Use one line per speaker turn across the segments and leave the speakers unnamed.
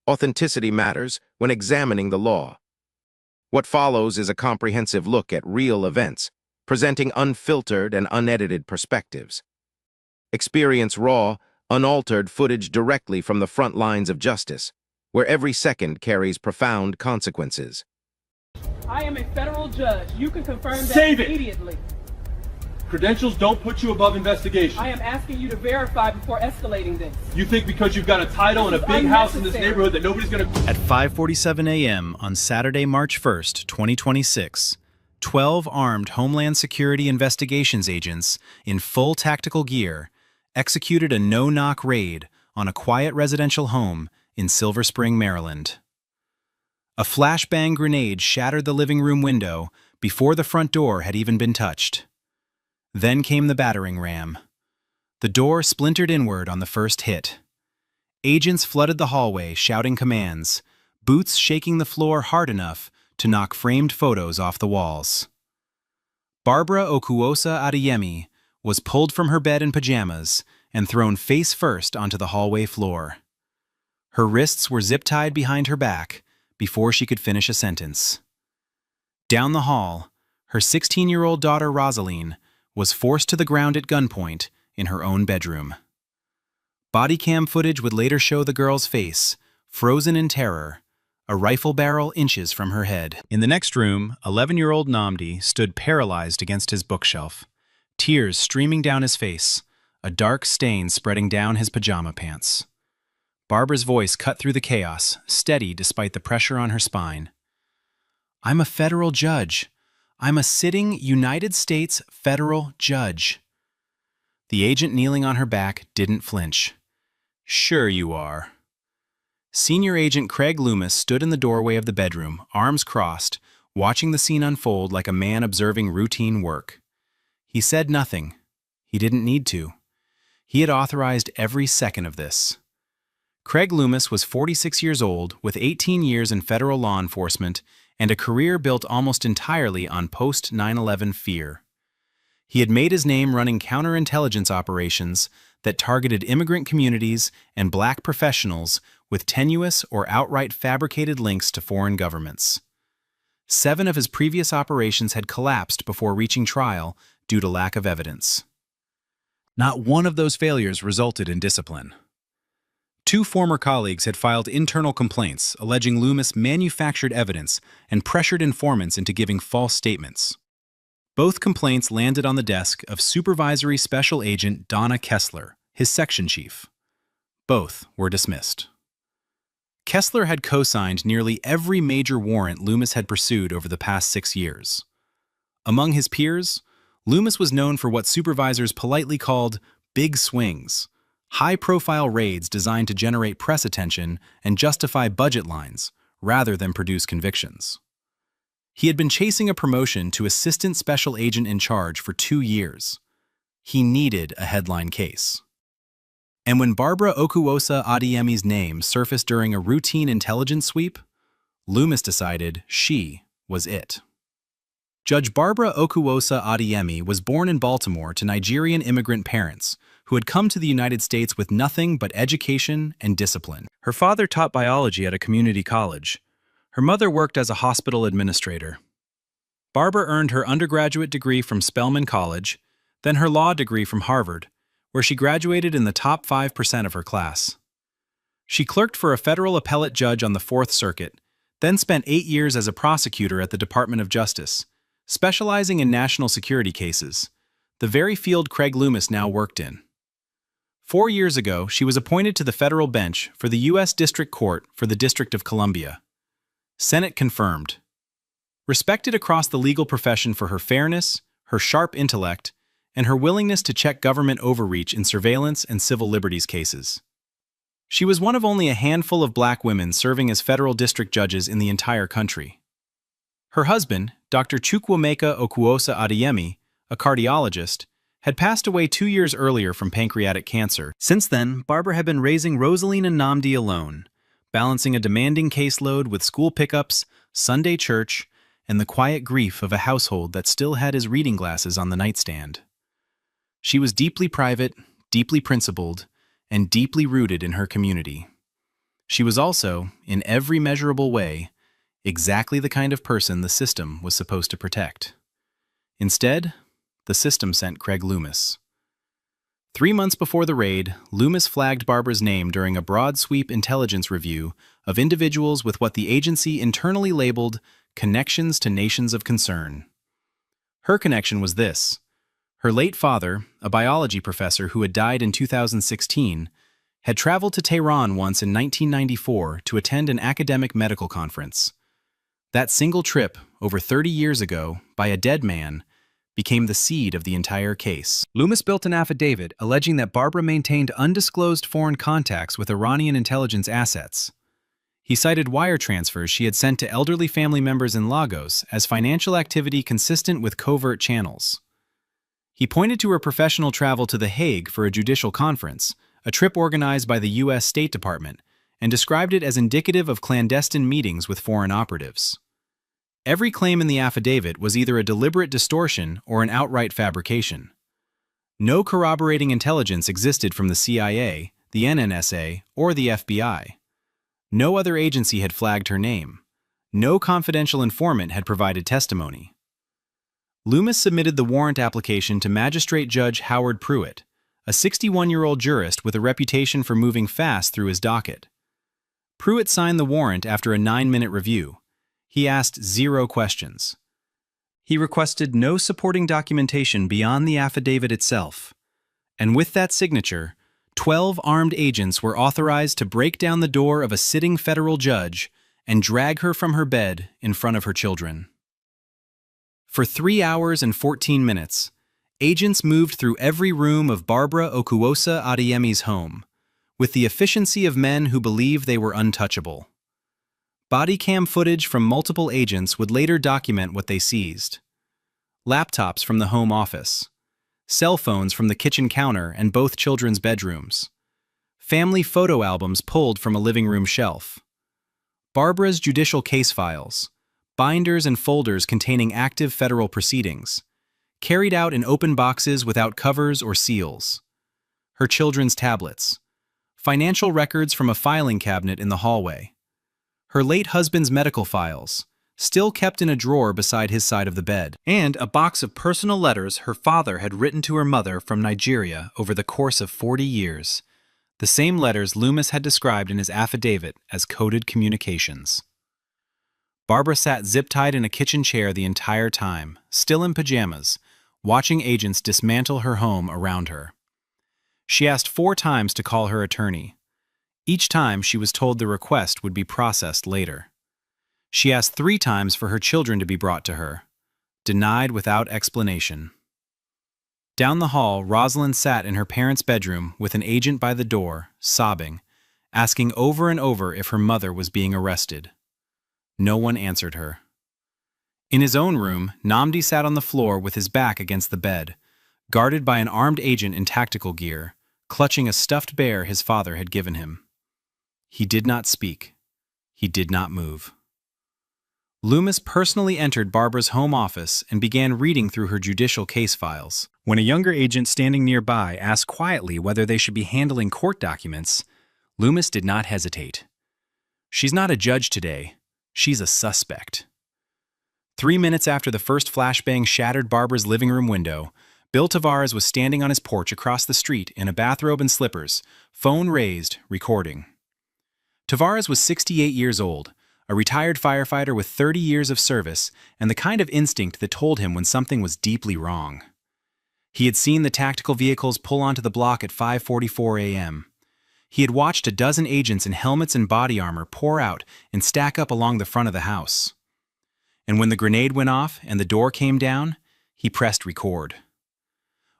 Authenticity matters when examining the law. What follows is a comprehensive look at real events, presenting unfiltered and unedited perspectives. Experience raw, unaltered footage directly from the front lines of justice, where every second carries profound consequences.
I am a federal judge. You can confirm that
Save it!
immediately.
Credentials don't put you above investigation.
I am asking you to verify before escalating this.
You think because you've got a title and a big house in this neighborhood that nobody's gonna...
At 5:47 a.m. on Saturday, March 1st, 2026, 12 armed Homeland Security investigations agents in full tactical gear executed a no-knock raid on a quiet residential home in Silver Spring, Maryland. A flashbang grenade shattered the living room window before the front door had even been touched. Then came the battering ram. The door splintered inward on the first hit. Agents flooded the hallway shouting commands, boots shaking the floor hard enough to knock framed photos off the walls. Barbara Okuosa Adeyemi was pulled from her bed in pajamas and thrown face first onto the hallway floor. Her wrists were zip-tied behind her back before she could finish a sentence. Down the hall, her 16-year-old daughter Rosaline was forced to the ground at gunpoint in her own bedroom. Bodycam footage would later show the girl's face, frozen in terror, a rifle barrel inches from her head. In the next room, 11-year-old Namdi stood paralyzed against his bookshelf, tears streaming down his face, a dark stain spreading down his pajama pants. Barbara's voice cut through the chaos, steady despite the pressure on her spine. "I'm a federal judge. I'm a sitting United States federal judge." The agent kneeling on her back didn't flinch. "Sure you are." Senior Agent Craig Loomis stood in the doorway of the bedroom, arms crossed, watching the scene unfold like a man observing routine work. He said nothing. He didn't need to. He had authorized every second of this. Craig Loomis was 46 years old, with 18 years in federal law enforcement and a career built almost entirely on post-9/11 fear. He had made his name running counterintelligence operations that targeted immigrant communities and black professionals with tenuous or outright fabricated links to foreign governments. 7 of his previous operations had collapsed before reaching trial due to lack of evidence. Not one of those failures resulted in discipline. 2 former colleagues had filed internal complaints alleging Loomis manufactured evidence and pressured informants into giving false statements. Both complaints landed on the desk of Supervisory Special Agent Donna Kessler, his section chief. Both were dismissed. Kessler had co-signed nearly every major warrant Loomis had pursued over the past 6 years. Among his peers, Loomis was known for what supervisors politely called big swings, high-profile raids designed to generate press attention and justify budget lines, rather than produce convictions. He had been chasing a promotion to Assistant Special Agent in Charge for 2 years. He needed a headline case. And when Barbara Okuosa Adeyemi's name surfaced during a routine intelligence sweep, Loomis decided she was it. Judge Barbara Okuosa Adeyemi was born in Baltimore to Nigerian immigrant parents who had come to the United States with nothing but education and discipline. Her father taught biology at a community college. Her mother worked as a hospital administrator. Barbara earned her undergraduate degree from Spelman College, then her law degree from Harvard, where she graduated in the top 5% of her class. She clerked for a federal appellate judge on the Fourth Circuit, then spent 8 years as a prosecutor at the Department of Justice, specializing in national security cases, the very field Craig Loomis now worked in. 4 years ago, she was appointed to the federal bench for the U.S. District Court for the District of Columbia. Senate confirmed. Respected across the legal profession for her fairness, her sharp intellect, and her willingness to check government overreach in surveillance and civil liberties cases. She was one of only a handful of black women serving as federal district judges in the entire country. Her husband, Dr. Chukwuemeka Okuosa Adeyemi, a cardiologist, had passed away 2 years earlier from pancreatic cancer. Since then, Barbara had been raising Rosaline and Namdi alone, balancing a demanding caseload with school pickups, Sunday church, and the quiet grief of a household that still had his reading glasses on the nightstand. She was deeply private, deeply principled, and deeply rooted in her community. She was also, in every measurable way, exactly the kind of person the system was supposed to protect. Instead, the system sent Craig Loomis. 3 months before the raid, Loomis flagged Barbara's name during a broad-sweep intelligence review of individuals with what the agency internally labeled connections to nations of concern. Her connection was this. Her late father, a biology professor who had died in 2016, had traveled to Tehran once in 1994 to attend an academic medical conference. That single trip, over 30 years ago, by a dead man, became the seed of the entire case. Loomis built an affidavit alleging that Barbara maintained undisclosed foreign contacts with Iranian intelligence assets. He cited wire transfers she had sent to elderly family members in Lagos as financial activity consistent with covert channels. He pointed to her professional travel to The Hague for a judicial conference, a trip organized by the U.S. State Department, and described it as indicative of clandestine meetings with foreign operatives. Every claim in the affidavit was either a deliberate distortion or an outright fabrication. No corroborating intelligence existed from the CIA, the NNSA, or the FBI. No other agency had flagged her name. No confidential informant had provided testimony. Loomis submitted the warrant application to Magistrate Judge Howard Pruitt, a 61-year-old jurist with a reputation for moving fast through his docket. Pruitt signed the warrant after a 9-minute review. He asked 0 questions. He requested no supporting documentation beyond the affidavit itself. And with that signature, 12 armed agents were authorized to break down the door of a sitting federal judge and drag her from her bed in front of her children. For 3 hours and 14 minutes, agents moved through every room of Barbara Okuwosa Adeyemi's home, with the efficiency of men who believed they were untouchable. Bodycam footage from multiple agents would later document what they seized. Laptops from the home office, cell phones from the kitchen counter and both children's bedrooms, family photo albums pulled from a living room shelf, Barbara's judicial case files, binders and folders containing active federal proceedings, carried out in open boxes without covers or seals, her children's tablets, financial records from a filing cabinet in the hallway, her late husband's medical files, still kept in a drawer beside his side of the bed, and a box of personal letters her father had written to her mother from Nigeria over the course of 40 years, the same letters Loomis had described in his affidavit as coded communications. Barbara sat zip-tied in a kitchen chair the entire time, still in pajamas, watching agents dismantle her home around her. She asked 4 times to call her attorney. Each time she was told the request would be processed later. She asked 3 times for her children to be brought to her, denied without explanation. Down the hall, Rosalind sat in her parents' bedroom with an agent by the door, sobbing, asking over and over if her mother was being arrested. No one answered her. In his own room, Nnamdi sat on the floor with his back against the bed, guarded by an armed agent in tactical gear, clutching a stuffed bear his father had given him. He did not speak. He did not move. Loomis personally entered Barbara's home office and began reading through her judicial case files. When a younger agent standing nearby asked quietly whether they should be handling court documents, Loomis did not hesitate. "She's not a judge today. She's a suspect." 3 minutes after the first flashbang shattered Barbara's living room window, Bill Tavares was standing on his porch across the street in a bathrobe and slippers, phone raised, recording. Tavares was 68 years old, a retired firefighter with 30 years of service and the kind of instinct that told him when something was deeply wrong. He had seen the tactical vehicles pull onto the block at 5:44 a.m. He had watched a dozen agents in helmets and body armor pour out and stack up along the front of the house. And when the grenade went off and the door came down, he pressed record.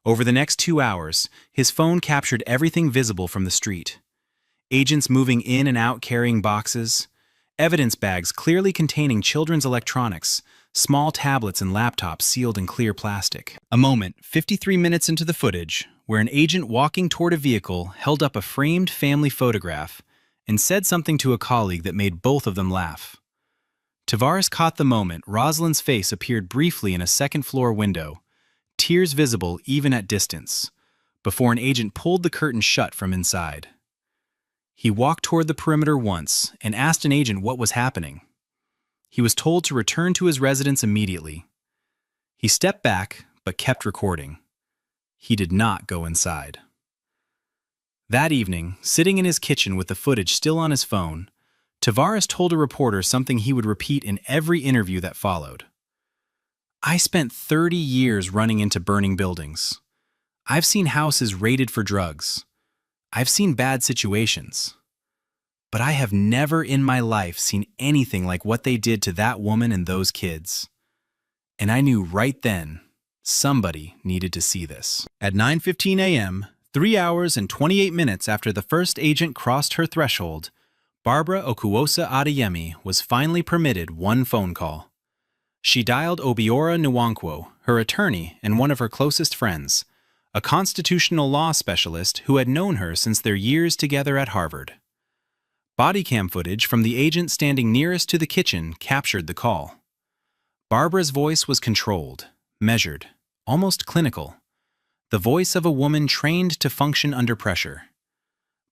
Over the next 2 hours, his phone captured everything visible from the street. Agents moving in and out carrying boxes, evidence bags clearly containing children's electronics, small tablets and laptops sealed in clear plastic. A moment, 53 minutes into the footage, where an agent walking toward a vehicle held up a framed family photograph and said something to a colleague that made both of them laugh. Tavares caught the moment Rosalind's face appeared briefly in a second-floor window, tears visible even at distance, before an agent pulled the curtain shut from inside. He walked toward the perimeter once and asked an agent what was happening. He was told to return to his residence immediately. He stepped back, but kept recording. He did not go inside. That evening, sitting in his kitchen with the footage still on his phone, Tavares told a reporter something he would repeat in every interview that followed. "I spent 30 years running into burning buildings. I've seen houses raided for drugs. I've seen bad situations. But I have never in my life seen anything like what they did to that woman and those kids. And I knew right then somebody needed to see this." At 9:15 a.m., 3 hours and 28 minutes after the first agent crossed her threshold, Barbara Okuwosa Adeyemi was finally permitted one phone call. She dialed Obiora Nwankwo, her attorney and one of her closest friends, a constitutional law specialist who had known her since their years together at Harvard. Bodycam footage from the agent standing nearest to the kitchen captured the call. Barbara's voice was controlled, measured, almost clinical, the voice of a woman trained to function under pressure.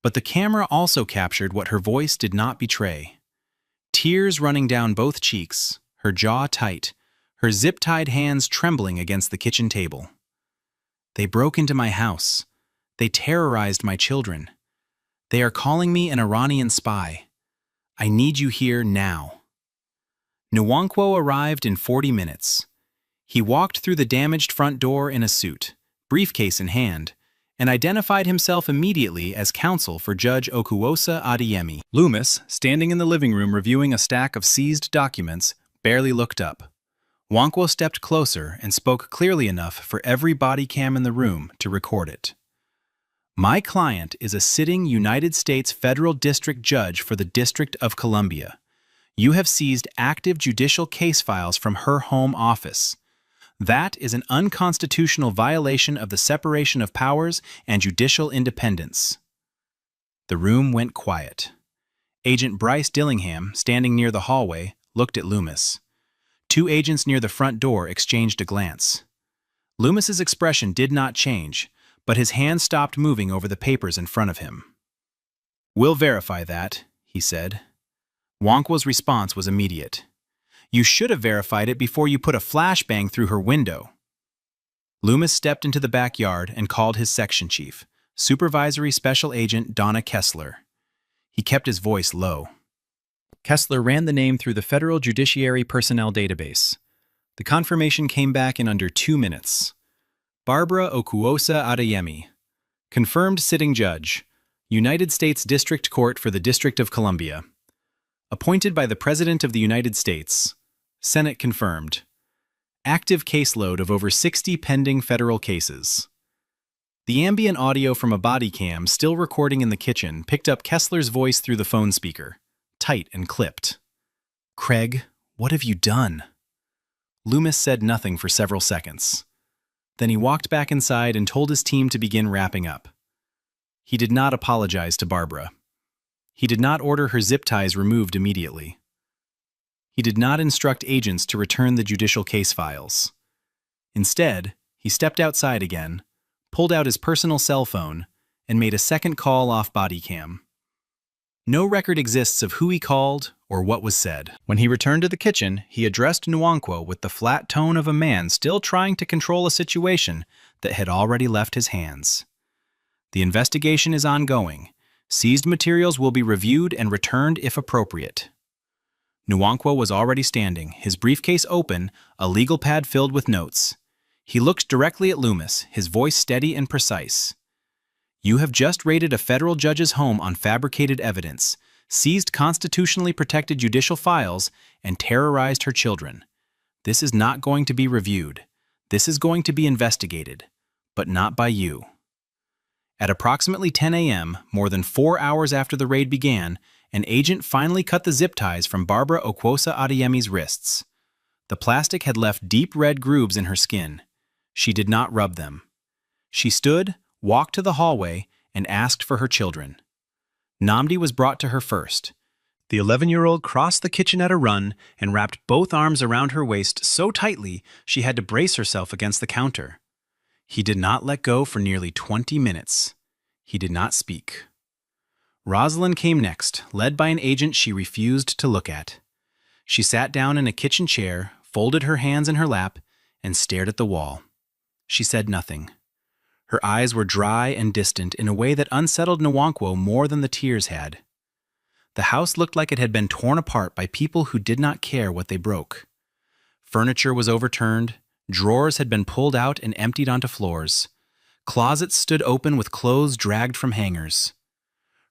But the camera also captured what her voice did not betray. Tears running down both cheeks, her jaw tight, her zip-tied hands trembling against the kitchen table. "They broke into my house. They terrorized my children. They are calling me an Iranian spy. I need you here now." Nwankwo arrived in 40 minutes. He walked through the damaged front door in a suit, briefcase in hand, and identified himself immediately as counsel for Judge Okuwosa Adeyemi. Loomis, standing in the living room reviewing a stack of seized documents, barely looked up. Nwankwo stepped closer and spoke clearly enough for every body cam in the room to record it. "My client is a sitting United States federal district judge for the District of Columbia. You have seized active judicial case files from her home office. That is an unconstitutional violation of the separation of powers and judicial independence." The room went quiet. Agent Bryce Dillingham, standing near the hallway, looked at Loomis. 2 agents near the front door exchanged a glance. Loomis's expression did not change, but his hand stopped moving over the papers in front of him. "We'll verify that," he said. Nwankwo's response was immediate. "You should have verified it before you put a flashbang through her window." Loomis stepped into the backyard and called his section chief, Supervisory Special Agent Donna Kessler. He kept his voice low. Kessler ran the name through the Federal Judiciary Personnel Database. The confirmation came back in under 2 minutes. Barbara Okuwosa Adeyemi, confirmed sitting judge, United States District Court for the District of Columbia. Appointed by the President of the United States. Senate confirmed. Active caseload of over 60 pending federal cases. The ambient audio from a body cam still recording in the kitchen picked up Kessler's voice through the phone speaker, tight and clipped. "Craig, what have you done?" Loomis said nothing for several seconds. Then he walked back inside and told his team to begin wrapping up. He did not apologize to Barbara. He did not order her zip ties removed immediately. He did not instruct agents to return the judicial case files. Instead, he stepped outside again, pulled out his personal cell phone, and made a second call off Bodycam. No record exists of who he called or what was said. When he returned to the kitchen, he addressed Nwankwo with the flat tone of a man still trying to control a situation that had already left his hands. "The investigation is ongoing. Seized materials will be reviewed and returned if appropriate." Nwankwo was already standing, his briefcase open, a legal pad filled with notes. He looked directly at Loomis, his voice steady and precise. "You have just raided a federal judge's home on fabricated evidence, seized constitutionally protected judicial files, and terrorized her children. This is not going to be reviewed. This is going to be investigated, but not by you." At approximately 10 a.m., more than 4 hours after the raid began, an agent finally cut the zip ties from Barbara Okuwosa Adeyemi's wrists. The plastic had left deep red grooves in her skin. She did not rub them. She stood, walked to the hallway, and asked for her children. Namdi was brought to her first. The 11-year-old crossed the kitchen at a run and wrapped both arms around her waist so tightly she had to brace herself against the counter. He did not let go for nearly 20 minutes. He did not speak. Rosalind came next, led by an agent she refused to look at. She sat down in a kitchen chair, folded her hands in her lap, and stared at the wall. She said nothing. Her eyes were dry and distant in a way that unsettled Nwankwo more than the tears had. The house looked like it had been torn apart by people who did not care what they broke. Furniture was overturned, drawers had been pulled out and emptied onto floors. Closets stood open with clothes dragged from hangers.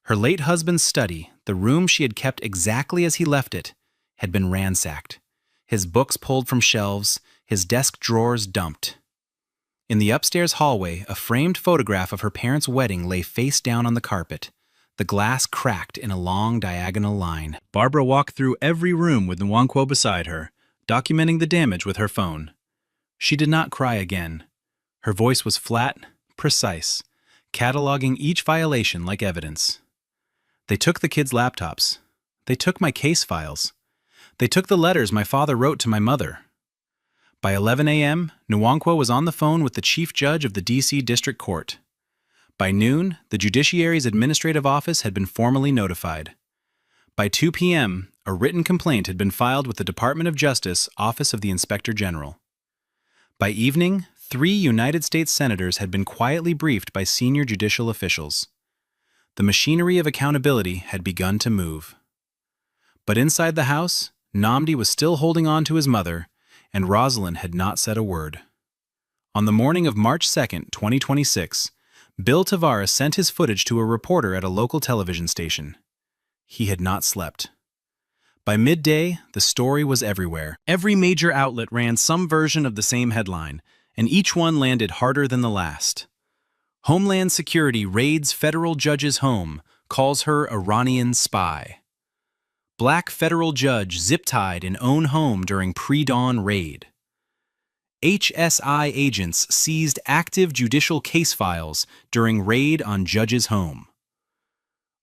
Her late husband's study, the room she had kept exactly as he left it, had been ransacked, his books pulled from shelves, his desk drawers dumped. In the upstairs hallway, a framed photograph of her parents' wedding lay face down on the carpet. The glass cracked in a long diagonal line. Barbara walked through every room with Nwankwo beside her, documenting the damage with her phone. She did not cry again. Her voice was flat, precise, cataloging each violation like evidence. They took the kids' laptops. They took my case files. They took the letters my father wrote to my mother. By 11 a.m., Nwankwo was on the phone with the chief judge of the D.C. District Court. By noon, the judiciary's administrative office had been formally notified. By 2 p.m., a written complaint had been filed with the Department of Justice, Office of the Inspector General. By evening, 3 United States senators had been quietly briefed by senior judicial officials. The machinery of accountability had begun to move. But inside the house, Nnamdi was still holding on to his mother, and Rosalind had not said a word. On the morning of March 2, 2026, Bill Tavares sent his footage to a reporter at a local television station. He had not slept. By midday, the story was everywhere. Every major outlet ran some version of the same headline, and each one landed harder than the last. Homeland Security raids federal judge's home, calls her Iranian spy. Black federal judge zip-tied in own home during pre-dawn raid. HSI agents seized active judicial case files during raid on judge's home.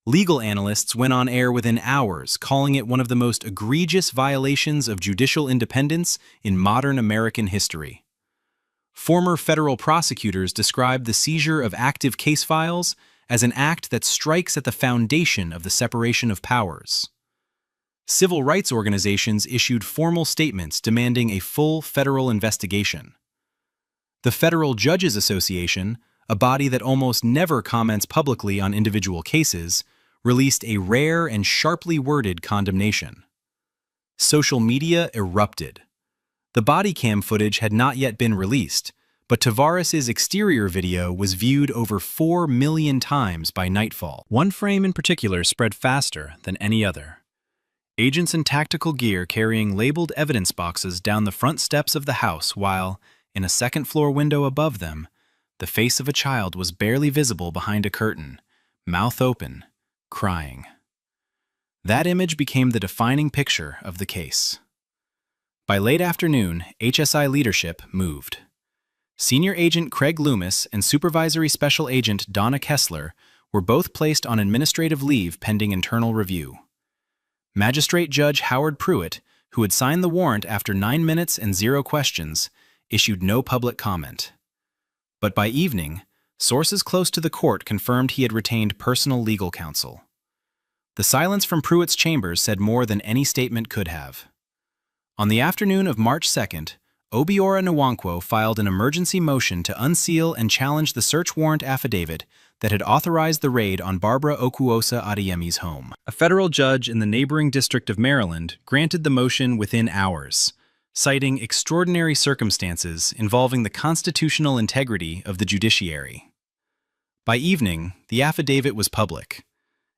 Legal analysts went on air within hours, calling it one of the most egregious violations of judicial independence in modern American history. Former federal prosecutors described the seizure of active case files as an act that strikes at the foundation of the separation of powers. Civil rights organizations issued formal statements demanding a full federal investigation. The Federal Judges Association, a body that almost never comments publicly on individual cases, released a rare and sharply worded condemnation. Social media erupted. The Bodycam footage had not yet been released, but Tavares' exterior video was viewed over 4 million times by nightfall. One frame in particular spread faster than any other. Agents in tactical gear carrying labeled evidence boxes down the front steps of the house while, in a second-floor window above them, the face of a child was barely visible behind a curtain, mouth open, crying. That image became the defining picture of the case. By late afternoon, HSI leadership moved. Senior Agent Craig Loomis and Supervisory Special Agent Donna Kessler were both placed on administrative leave pending internal review. Magistrate Judge Howard Pruitt, who had signed the warrant after 9 minutes and 0 questions, issued no public comment. But by evening, sources close to the court confirmed he had retained personal legal counsel. The silence from Pruitt's chambers said more than any statement could have. On the afternoon of March 2nd, Obiora Nwankwo filed an emergency motion to unseal and challenge the search warrant affidavit that had authorized the raid on Barbara Okuosa Adeyemi's home. A federal judge in the neighboring District of Maryland granted the motion within hours, citing extraordinary circumstances involving the constitutional integrity of the judiciary. By evening, the affidavit was public,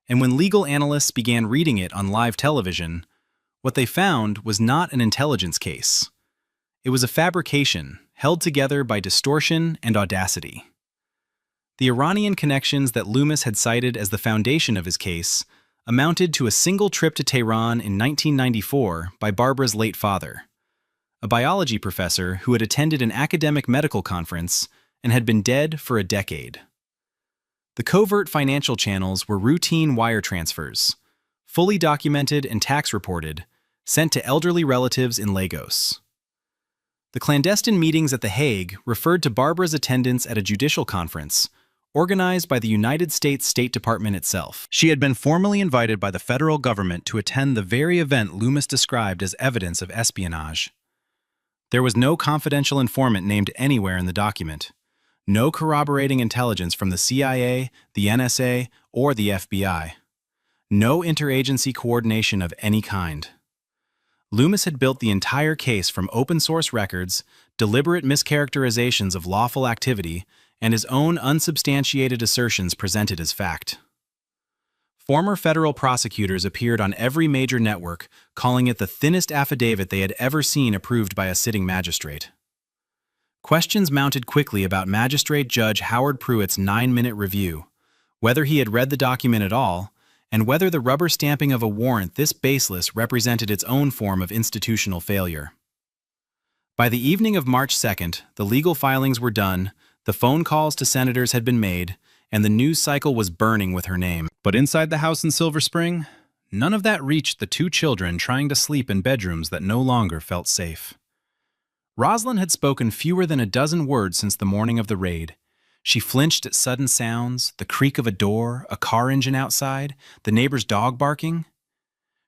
and when legal analysts began reading it on live television, what they found was not an intelligence case. It was a fabrication held together by distortion and audacity. The Iranian connections that Loomis had cited as the foundation of his case amounted to a single trip to Tehran in 1994 by Barbara's late father, a biology professor who had attended an academic medical conference and had been dead for a decade. The covert financial channels were routine wire transfers, fully documented and tax reported, sent to elderly relatives in Lagos. The clandestine meetings at The Hague referred to Barbara's attendance at a judicial conference organized by the United States State Department itself. She had been formally invited by the federal government to attend the very event Loomis described as evidence of espionage. There was no confidential informant named anywhere in the document, no corroborating intelligence from the CIA, the NSA, or the FBI, no interagency coordination of any kind. Loomis had built the entire case from open-source records, deliberate mischaracterizations of lawful activity, and his own unsubstantiated assertions presented as fact. Former federal prosecutors appeared on every major network, calling it the thinnest affidavit they had ever seen approved by a sitting magistrate. Questions mounted quickly about Magistrate Judge Howard Pruitt's 9-minute review, whether he had read the document at all, and whether the rubber stamping of a warrant this baseless represented its own form of institutional failure. By the evening of March 2nd, the legal filings were done, the phone calls to senators had been made, and the news cycle was burning with her name. But inside the house in Silver Spring, none of that reached the two children trying to sleep in bedrooms that no longer felt safe. Rosalind had spoken fewer than a dozen words since the morning of the raid. She flinched at sudden sounds, the creak of a door, a car engine outside, the neighbor's dog barking.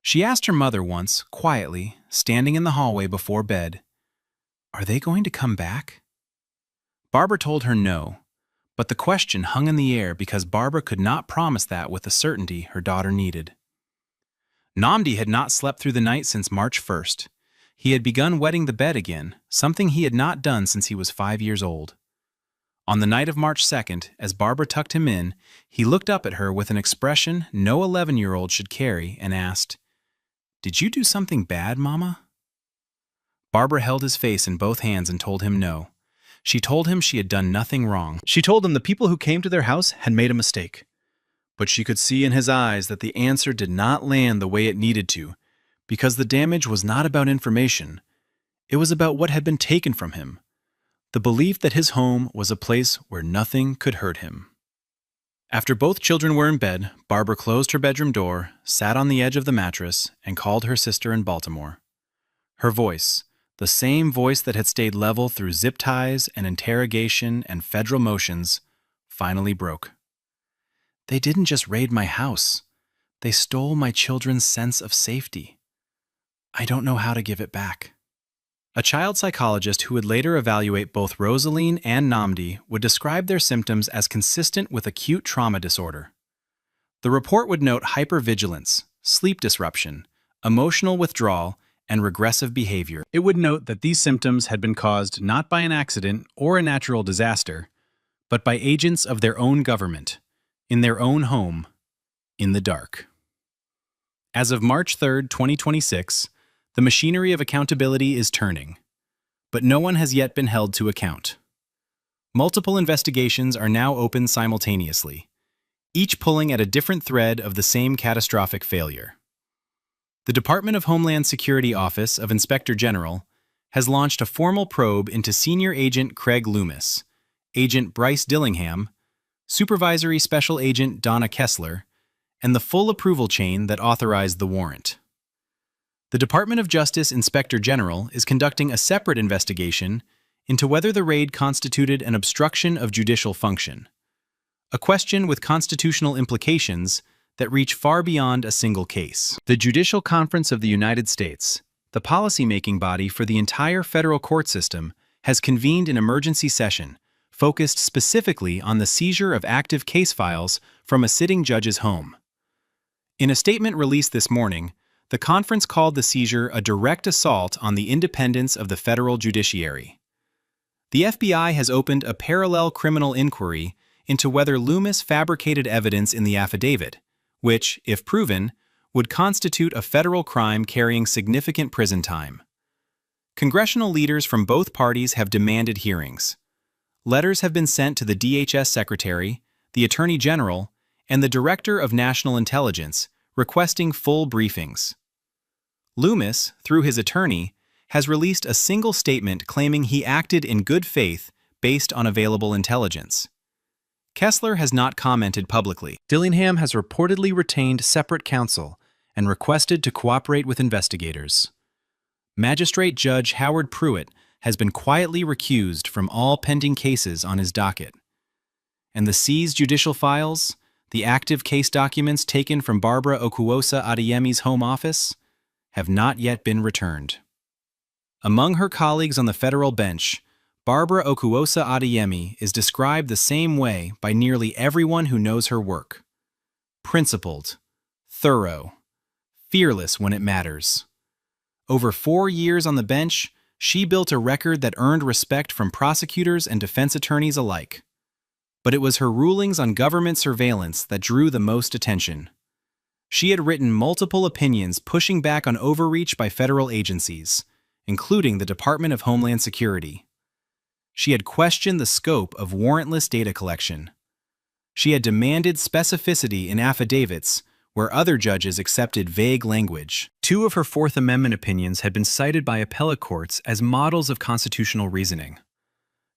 She asked her mother once, quietly, standing in the hallway before bed, "Are they going to come back?" Barbara told her no, but the question hung in the air because Barbara could not promise that with the certainty her daughter needed. Nnamdi had not slept through the night since March 1st. He had begun wetting the bed again, something he had not done since he was 5 years old. On the night of March 2nd, as Barbara tucked him in, he looked up at her with an expression no 11-year-old should carry and asked, "Did you do something bad, Mama?" Barbara held his face in both hands and told him no. She told him she had done nothing wrong. She told him the people who came to their house had made a mistake. But she could see in his eyes that the answer did not land the way it needed to, because the damage was not about information. It was about what had been taken from him. The belief that his home was a place where nothing could hurt him. After both children were in bed, Barbara closed her bedroom door, sat on the edge of the mattress, and called her sister in Baltimore. Her voice, the same voice that had stayed level through zip ties and interrogation and federal motions, finally broke. "They didn't just raid my house. They stole my children's sense of safety. I don't know how to give it back." A child psychologist who would later evaluate both Rosaline and Nnamdi would describe their symptoms as consistent with acute trauma disorder. The report would note hypervigilance, sleep disruption, emotional withdrawal, and regressive behavior. It would note that these symptoms had been caused not by an accident or a natural disaster, but by agents of their own government, in their own home, in the dark. As of March 3rd, 2026, the machinery of accountability is turning, but no one has yet been held to account. Multiple investigations are now open simultaneously, each pulling at a different thread of the same catastrophic failure. The Department of Homeland Security Office of Inspector General has launched a formal probe into Senior Agent Craig Loomis, Agent Bryce Dillingham, Supervisory Special Agent Donna Kessler, and the full approval chain that authorized the warrant. The Department of Justice Inspector General is conducting a separate investigation into whether the raid constituted an obstruction of judicial function, a question with constitutional implications that reach far beyond a single case. The Judicial Conference of the United States, the policy-making body for the entire federal court system, has convened an emergency session focused specifically on the seizure of active case files from a sitting judge's home. In a statement released this morning, the conference called the seizure a direct assault on the independence of the federal judiciary. The FBI has opened a parallel criminal inquiry into whether Loomis fabricated evidence in the affidavit, which, if proven, would constitute a federal crime carrying significant prison time. Congressional leaders from both parties have demanded hearings. Letters have been sent to the DHS Secretary, the Attorney General, and the Director of National Intelligence, requesting full briefings. Loomis, through his attorney, has released a single statement claiming he acted in good faith based on available intelligence. Kessler has not commented publicly. Dillingham has reportedly retained separate counsel and requested to cooperate with investigators. Magistrate Judge Howard Pruitt has been quietly recused from all pending cases on his docket. And the seized judicial files, the active case documents taken from Barbara Okuwosa Adeyemi's home office, have not yet been returned. Among her colleagues on the federal bench, Barbara Okuwosa Adeyemi is described the same way by nearly everyone who knows her work. Principled, thorough, fearless when it matters. Over 4 years on the bench, she built a record that earned respect from prosecutors and defense attorneys alike. But it was her rulings on government surveillance that drew the most attention. She had written multiple opinions pushing back on overreach by federal agencies, including the Department of Homeland Security. She had questioned the scope of warrantless data collection. She had demanded specificity in affidavits where other judges accepted vague language. 2 of her Fourth Amendment opinions had been cited by appellate courts as models of constitutional reasoning.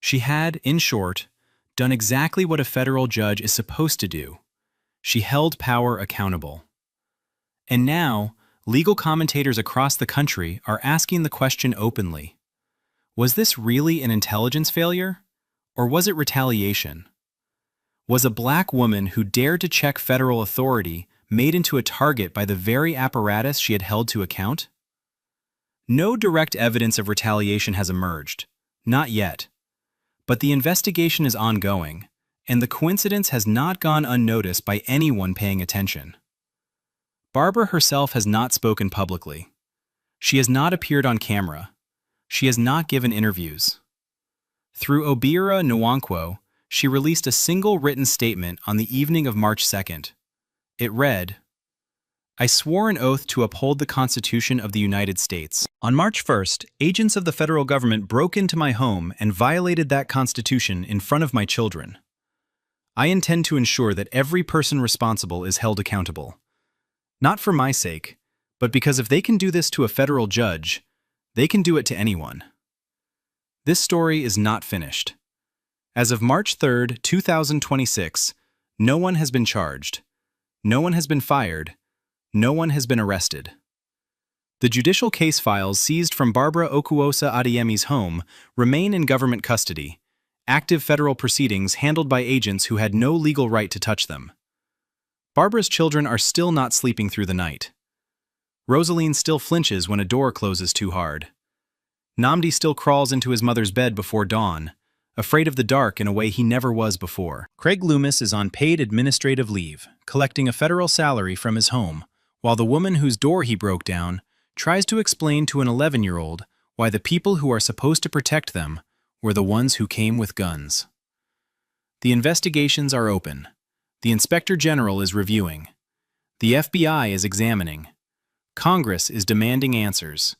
She had, in short, done exactly what a federal judge is supposed to do. She held power accountable. And now, legal commentators across the country are asking the question openly. Was this really an intelligence failure? Or was it retaliation? Was a black woman who dared to check federal authority made into a target by the very apparatus she had held to account? No direct evidence of retaliation has emerged, not yet. But the investigation is ongoing, and the coincidence has not gone unnoticed by anyone paying attention. Barbara herself has not spoken publicly. She has not appeared on camera. She has not given interviews. Through Obira Nwankwo, she released a single written statement on the evening of March 2nd. It read, "I swore an oath to uphold the Constitution of the United States. On March 1st, agents of the federal government broke into my home and violated that Constitution in front of my children. I intend to ensure that every person responsible is held accountable. Not for my sake, but because if they can do this to a federal judge, they can do it to anyone." This story is not finished. As of March 3rd, 2026, no one has been charged. No one has been fired. No one has been arrested. The judicial case files seized from Barbara Okuwosa Adeyemi's home remain in government custody, active federal proceedings handled by agents who had no legal right to touch them. Barbara's children are still not sleeping through the night. Rosaline still flinches when a door closes too hard. Namdi still crawls into his mother's bed before dawn, afraid of the dark in a way he never was before. Craig Loomis is on paid administrative leave, collecting a federal salary from his home, while the woman whose door he broke down tries to explain to an 11-year-old why the people who are supposed to protect them were the ones who came with guns. The investigations are open. The Inspector General is reviewing. The FBI is examining. Congress is demanding answers.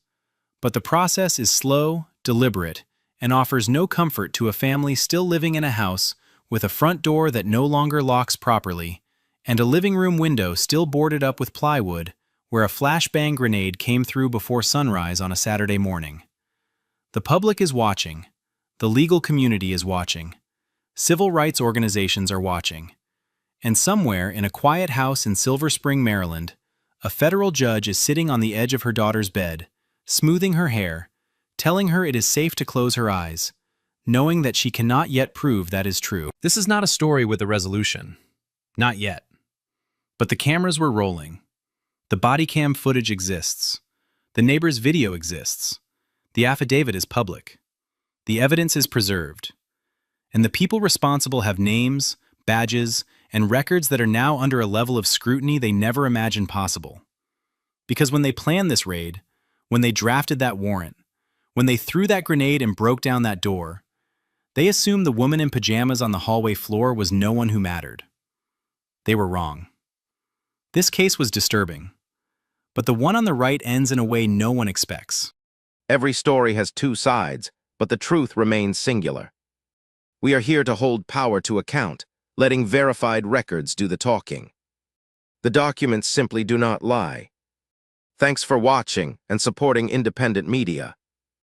But the process is slow, deliberate, and offers no comfort to a family still living in a house with a front door that no longer locks properly, and a living room window still boarded up with plywood where a flashbang grenade came through before sunrise on a Saturday morning. The public is watching. The legal community is watching. Civil rights organizations are watching. And somewhere in a quiet house in Silver Spring, Maryland, a federal judge is sitting on the edge of her daughter's bed, smoothing her hair, telling her it is safe to close her eyes, knowing that she cannot yet prove that is true. This is not a story with a resolution. Not yet. But the cameras were rolling. The Bodycam footage exists. The neighbor's video exists. The affidavit is public. The evidence is preserved. And the people responsible have names, badges, and records that are now under a level of scrutiny they never imagined possible. Because when they planned this raid, when they drafted that warrant, when they threw that grenade and broke down that door, they assumed the woman in pajamas on the hallway floor was no one who mattered. They were wrong. This case was disturbing, but the one on the right ends in a way no one expects.
Every story has 2 sides, but the truth remains singular. We are here to hold power to account, letting verified records do the talking. The documents simply do not lie. Thanks for watching and supporting independent media.